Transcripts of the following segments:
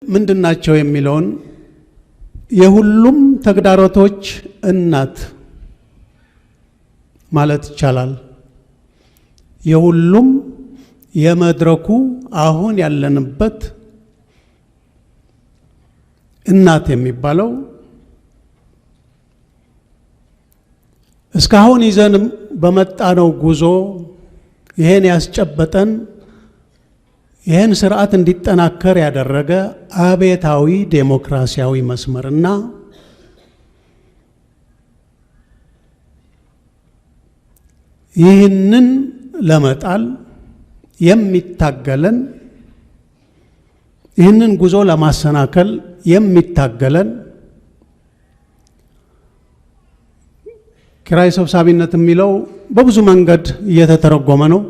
ምንድናቸው የሚለውን የሁሉም ተግዳሮቶች እናት ማለት ይቻላል። የሁሉም የመድረኩ አሁን ያለንበት እናት የሚባለው እስካሁን ይዘን በመጣነው ጉዞ ይሄን ያስጨበጠን ይሄን ስርዓት እንዲጠናከር ያደረገ አብዮታዊ ዴሞክራሲያዊ መስመርና ይህንን ለመጣል የሚታገለን ይህንን ጉዞ ለማሰናከል የሚታገለን ኪራይ ሰብሳቢነት የሚለው በብዙ መንገድ እየተተረጎመ ነው።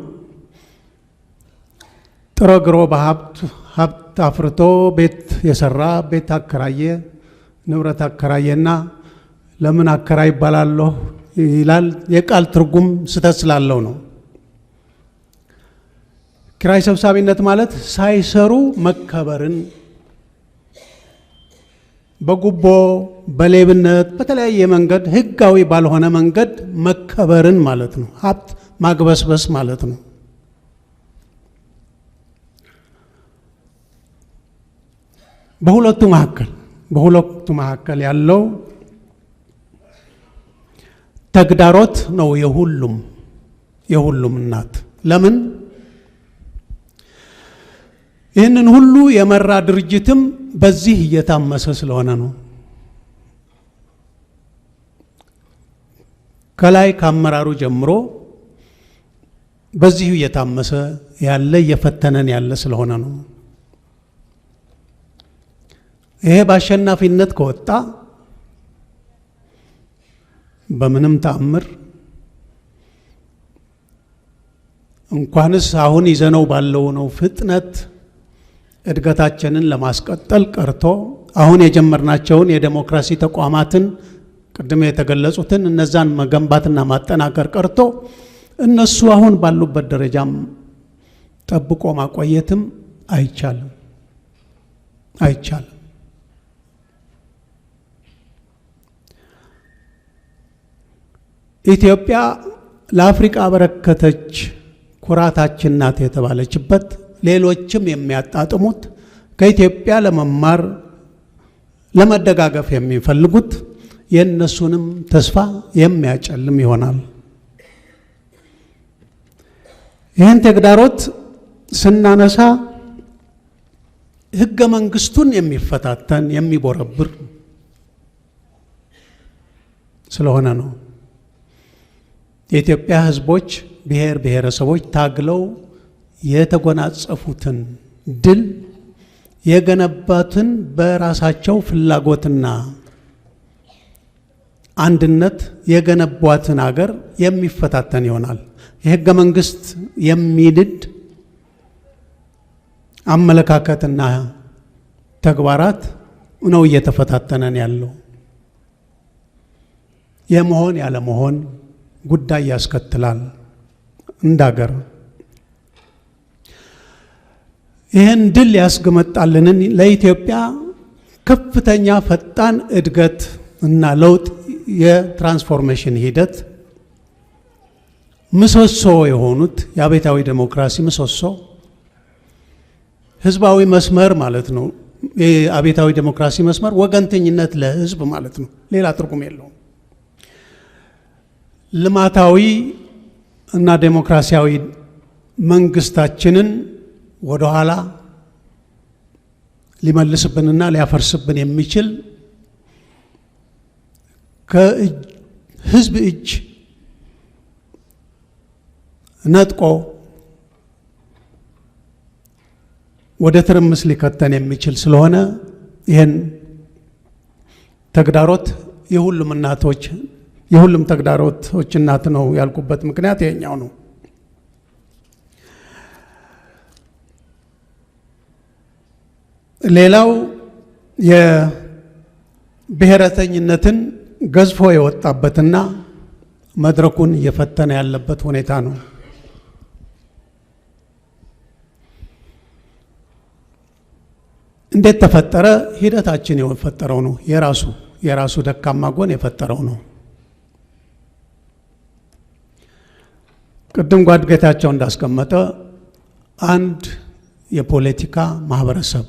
ጥረግሮ በሀብት አፍርቶ ቤት የሰራ ቤት አከራየ ንብረት አከራየና ለምን አከራይ ይባላለሁ ይላል። የቃል ትርጉም ስተት ስላለው ነው። ኪራይ ሰብሳቢነት ማለት ሳይሰሩ መከበርን በጉቦ በሌብነት በተለያየ መንገድ ህጋዊ ባልሆነ መንገድ መከበርን ማለት ነው። ሀብት ማግበስበስ ማለት ነው። በሁለቱ መካከል ያለው ተግዳሮት ነው የሁሉም እናት። ለምን ይህንን ሁሉ የመራ ድርጅትም በዚህ እየታመሰ ስለሆነ ነው። ከላይ ከአመራሩ ጀምሮ በዚህ እየታመሰ ያለ እየፈተነን ያለ ስለሆነ ነው። ይሄ በአሸናፊነት ከወጣ በምንም ተአምር እንኳንስ አሁን ይዘነው ባለው ነው ፍጥነት እድገታችንን ለማስቀጠል ቀርቶ አሁን የጀመርናቸውን የዲሞክራሲ ተቋማትን ቅድም የተገለጹትን እነዛን መገንባትና ማጠናከር ቀርቶ እነሱ አሁን ባሉበት ደረጃም ጠብቆ ማቆየትም አይቻልም። ኢትዮጵያ ለአፍሪካ በረከተች ኩራታችን ናት የተባለችበት ሌሎችም የሚያጣጥሙት ከኢትዮጵያ ለመማር ለመደጋገፍ የሚፈልጉት የነሱንም ተስፋ የሚያጨልም ይሆናል። ይህን ተግዳሮት ስናነሳ ህገ መንግስቱን የሚፈታተን የሚቦረብር ስለሆነ ነው። የኢትዮጵያ ህዝቦች ብሔር ብሔረሰቦች ታግለው የተጎናጸፉትን ድል የገነባትን በራሳቸው ፍላጎትና አንድነት የገነቧትን አገር የሚፈታተን ይሆናል። የህገ መንግስት የሚንድ አመለካከትና ተግባራት ነው እየተፈታተነን ያለው። የመሆን ያለመሆን ጉዳይ ያስከትላል እንዳገር። ይህን ድል ያስገመጣልንን ለኢትዮጵያ ከፍተኛ ፈጣን እድገት እና ለውጥ የትራንስፎርሜሽን ሂደት ምሰሶ የሆኑት የአብዮታዊ ዴሞክራሲ ምሰሶ ህዝባዊ መስመር ማለት ነው። የአብዮታዊ ዴሞክራሲ መስመር ወገንተኝነት ለህዝብ ማለት ነው። ሌላ ትርጉም የለውም። ልማታዊ እና ዴሞክራሲያዊ መንግስታችንን ወደ ኋላ ሊመልስብንና ሊያፈርስብን የሚችል ከህዝብ እጅ ነጥቆ ወደ ትርምስ ሊከተን የሚችል ስለሆነ ይሄን ተግዳሮት የሁሉም ተግዳሮቶች እናት ነው ያልኩበት ምክንያት ይሄኛው ነው። ሌላው የብሔረተኝነትን ገዝፎ የወጣበትና መድረኩን እየፈተነ ያለበት ሁኔታ ነው። እንዴት ተፈጠረ? ሂደታችን የፈጠረው ነው። የራሱ ደካማ ጎን የፈጠረው ነው። ቅድም ጓድ ጌታቸው እንዳስቀመጠ አንድ የፖለቲካ ማህበረሰብ፣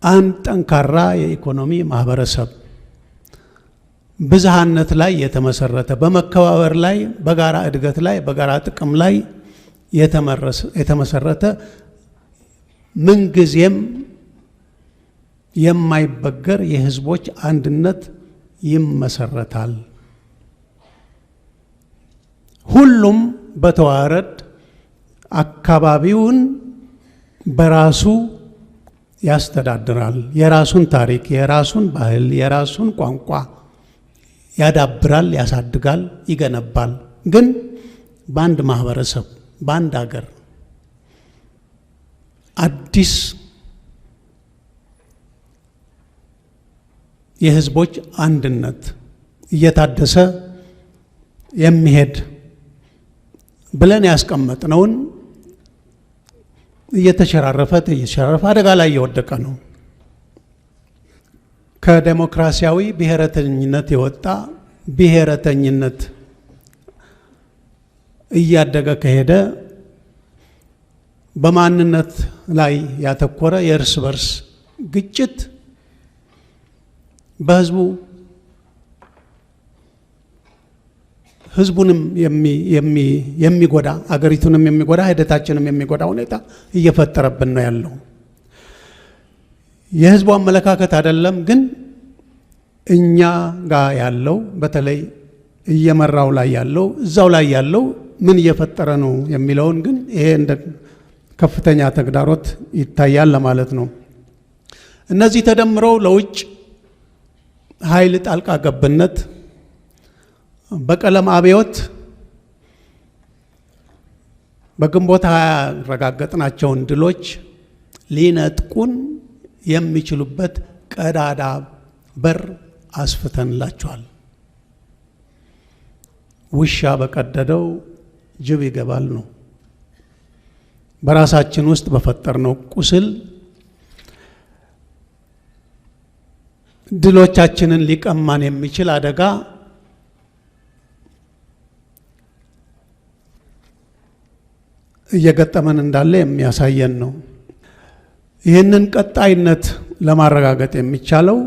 አንድ ጠንካራ የኢኮኖሚ ማህበረሰብ ብዝሃነት ላይ የተመሰረተ፣ በመከባበር ላይ፣ በጋራ እድገት ላይ፣ በጋራ ጥቅም ላይ የተመሰረተ ምንጊዜም የማይበገር የህዝቦች አንድነት ይመሰረታል። ሁሉም በተዋረድ አካባቢውን በራሱ ያስተዳድራል። የራሱን ታሪክ፣ የራሱን ባህል፣ የራሱን ቋንቋ ያዳብራል፣ ያሳድጋል፣ ይገነባል። ግን በአንድ ማህበረሰብ፣ በአንድ ሀገር አዲስ የህዝቦች አንድነት እየታደሰ የሚሄድ ብለን ያስቀመጥነውን እየተሸራረፈ አደጋ ላይ እየወደቀ ነው። ከዴሞክራሲያዊ ብሔረተኝነት የወጣ ብሔረተኝነት እያደገ ከሄደ በማንነት ላይ ያተኮረ የእርስ በርስ ግጭት ህዝቡንም የሚጎዳ አገሪቱንም የሚጎዳ ሂደታችንም የሚጎዳ ሁኔታ እየፈጠረብን ነው ያለው። የህዝቡ አመለካከት አይደለም ግን እኛ ጋር ያለው በተለይ እየመራው ላይ ያለው እዛው ላይ ያለው ምን እየፈጠረ ነው የሚለውን ግን ይሄ እንደ ከፍተኛ ተግዳሮት ይታያል ለማለት ነው። እነዚህ ተደምረው ለውጭ ኃይል ጣልቃ ገብነት፣ በቀለም አብዮት፣ በግንቦት ያረጋገጥናቸውን ድሎች ሊነጥቁን የሚችሉበት ቀዳዳ በር አስፍተንላቸዋል። ውሻ በቀደደው ጅብ ይገባል ነው። በራሳችን ውስጥ በፈጠርነው ቁስል ድሎቻችንን ሊቀማን የሚችል አደጋ እየገጠመን እንዳለ የሚያሳየን ነው። ይህንን ቀጣይነት ለማረጋገጥ የሚቻለው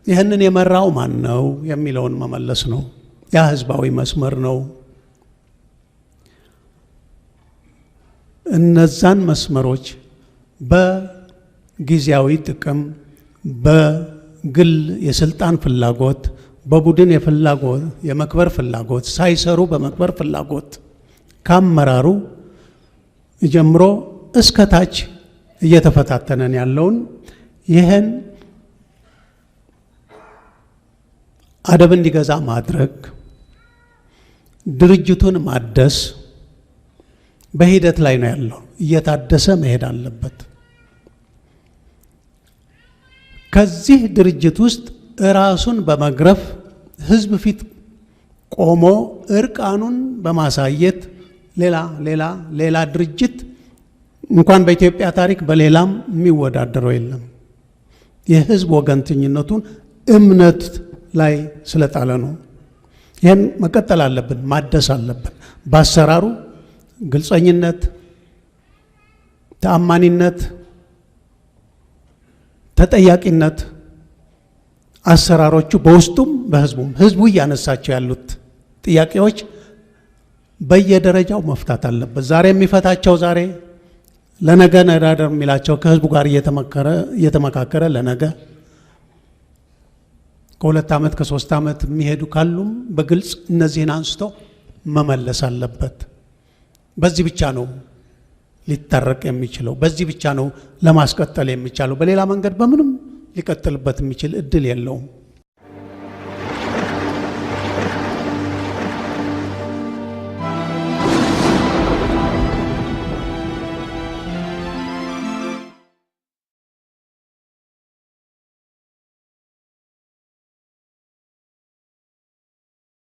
ይህንን የመራው ማን ነው የሚለውን መመለስ ነው። ያ ህዝባዊ መስመር ነው። እነዛን መስመሮች በጊዜያዊ ጥቅም፣ በግል የስልጣን ፍላጎት፣ በቡድን የመክበር ፍላጎት ሳይሰሩ በመክበር ፍላጎት ካመራሩ ጀምሮ እስከ ታች እየተፈታተነን ያለውን ይህን አደብ እንዲገዛ ማድረግ፣ ድርጅቱን ማደስ በሂደት ላይ ነው ያለው። እየታደሰ መሄድ አለበት። ከዚህ ድርጅት ውስጥ ራሱን በመግረፍ ህዝብ ፊት ቆሞ እርቃኑን በማሳየት ሌላ ድርጅት እንኳን በኢትዮጵያ ታሪክ በሌላም የሚወዳደረው የለም። የህዝብ ወገንተኝነቱን እምነት ላይ ስለጣለ ነው። ይህን መቀጠል አለብን፣ ማደስ አለብን። በአሰራሩ ግልጸኝነት፣ ተአማኒነት፣ ተጠያቂነት አሰራሮቹ በውስጡም በህዝቡም ህዝቡ እያነሳቸው ያሉት ጥያቄዎች በየደረጃው መፍታት አለበት። ዛሬ የሚፈታቸው ዛሬ ለነገ ነዳደር የሚላቸው ከህዝቡ ጋር እየተመካከረ ለነገ ከ2 ዓመት ከ3 ዓመት የሚሄዱ ካሉም በግልጽ እነዚህን አንስቶ መመለስ አለበት። በዚህ ብቻ ነው ሊታረቅ የሚችለው። በዚህ ብቻ ነው ለማስቀጠል የሚቻለው። በሌላ መንገድ በምንም ሊቀጥልበት የሚችል እድል የለውም።